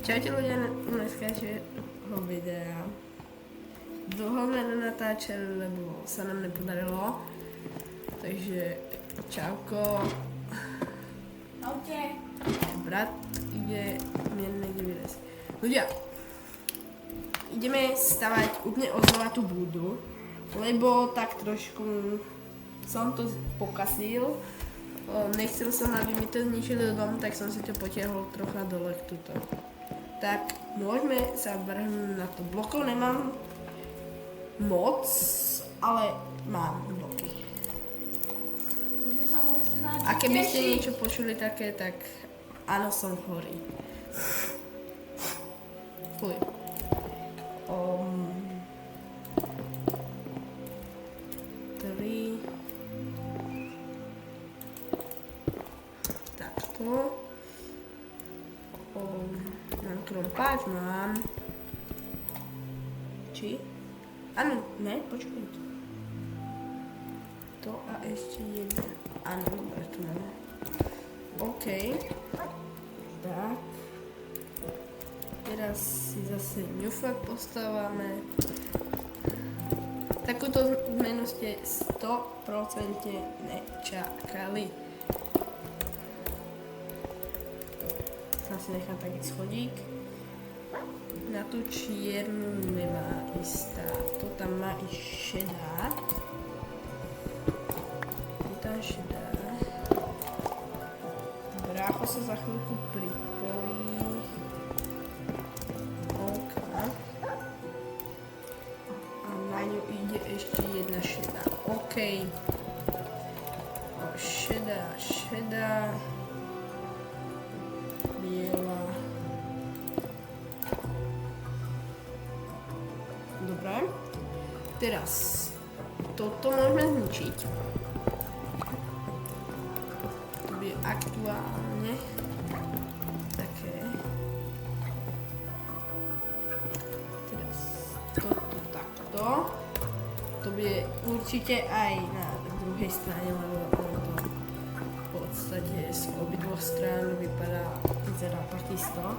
Čaute ľudia, dneskačieho videa. Dlho sme nenatáčali, lebo sa nám nepodarilo. Takže čauko. Čaute. Brat ide mierne vylez. Ľudia, ideme stavať úplne oznova tú budu, lebo tak trošku som to pokazil. Nechcel som, aby mi to zničili dom, tak som si to potiahol trocha dole tuto. Tak môžeme sa vrhnúť na to. Blokov nemám moc, ale mám bloky. A keby ste niečo počuli také, tak áno, som chorý. Fuj. Takto. Mám krompáč, mám. Či? Áno, ne, počkajte. To a ešte jeden. Áno, dobre, tu máme. OK. Tak. Teraz si zase ňufa postávame. Takúto zmenu ste 100% nečakali. Si nechám taký schodík. Na tú čiernu nemá istá. To tam má i šedá. Je tam šedá. Brácho sa za chvíľku pripojí. OK. A na ňu ide ešte jedna šedá. OK. Šedá. Biela. Dobre. Teraz toto môžeme zničiť. To bude aktuálne také. Teraz toto takto. To bude určite aj na druhej strane, lebo ono to v podstate z obidvoch strán vyzerá takisto.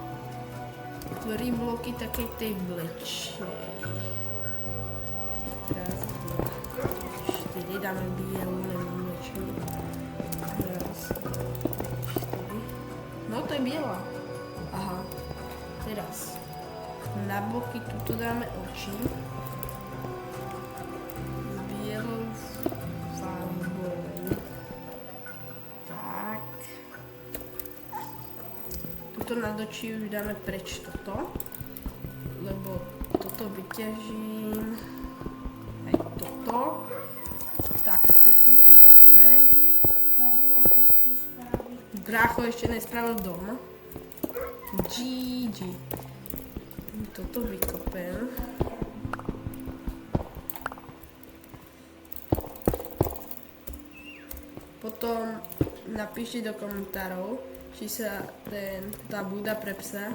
3 bloky takej tej vlečej. Raz, 2, 4. Dáme bielu, neviem vlečej. Raz, 2, 4. No to je biela. Aha. Teraz na boky tuto dáme oči. S bielou farbou. Na doči už dáme preč toto, lebo toto vyťažím, aj toto, takto toto dáme. Brácho ešte nespravil dom. GG. Toto vykopem. Potom napíšte do komentárov, či sa tá buda pre psa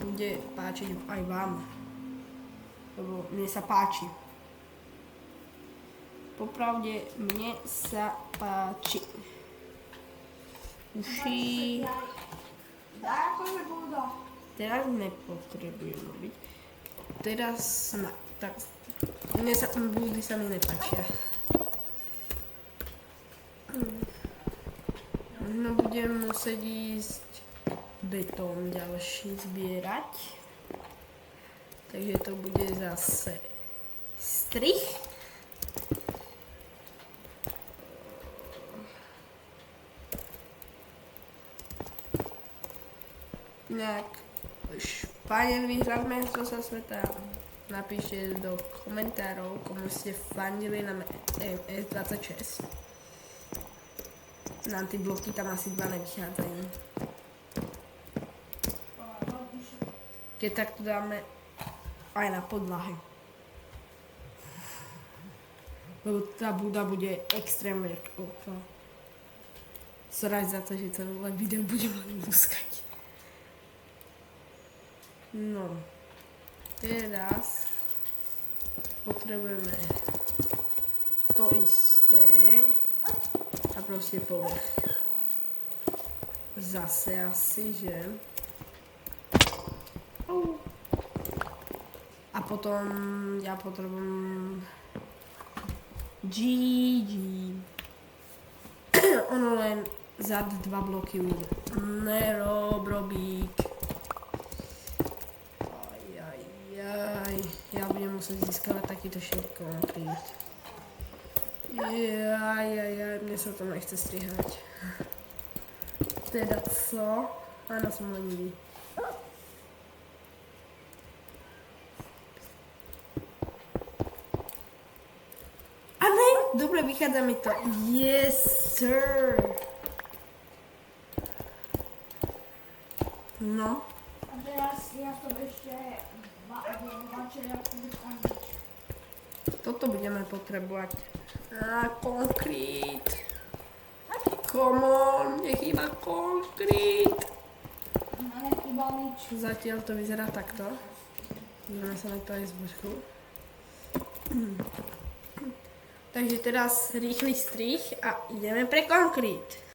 bude páčiť aj vám. Lebo mne sa páči. Popravde, mne sa páči. Uši. Teraz nepotrebujem robiť. Teraz tak. Mne sa budy sa mi nepáčia. No budem musieť ísť betón ďalší zbierať. Takže to bude zase strich. Inak Španiel vyhral majstrovstvá sveta. Napíšte do komentárov, komu ste fandili na MS26. Na antibloky tam asi 2 nevychádzajú. Keď takto dáme aj na podlahe. Lebo tá buda bude extrémne veľká. Sorry za to, že celé video budem len lúskať. No. Teraz potrebujeme to isté. A proste povrch. Zase asi, že A potom ja potrebujem GG. Ono len za 2 bloky ujde. Nerobík. Ajajaj. Ja budem musieť získavať takýto shit concrete. Jajajaj, mne sa to nechce strihať. Teda co? Áno, som lenivý. A ne, dobre, vychádza mi to. Yes, sir. No. A teraz ja som ešte vačeriaku vykonať. Toto budeme potrebovať. Konkrét. Come on, nechýba konkrét. Nechýba nič. Zatiaľ to vyzerá takto. Ideme sa na to aj zbožku. Takže teraz rýchly strih a ideme pre konkrét.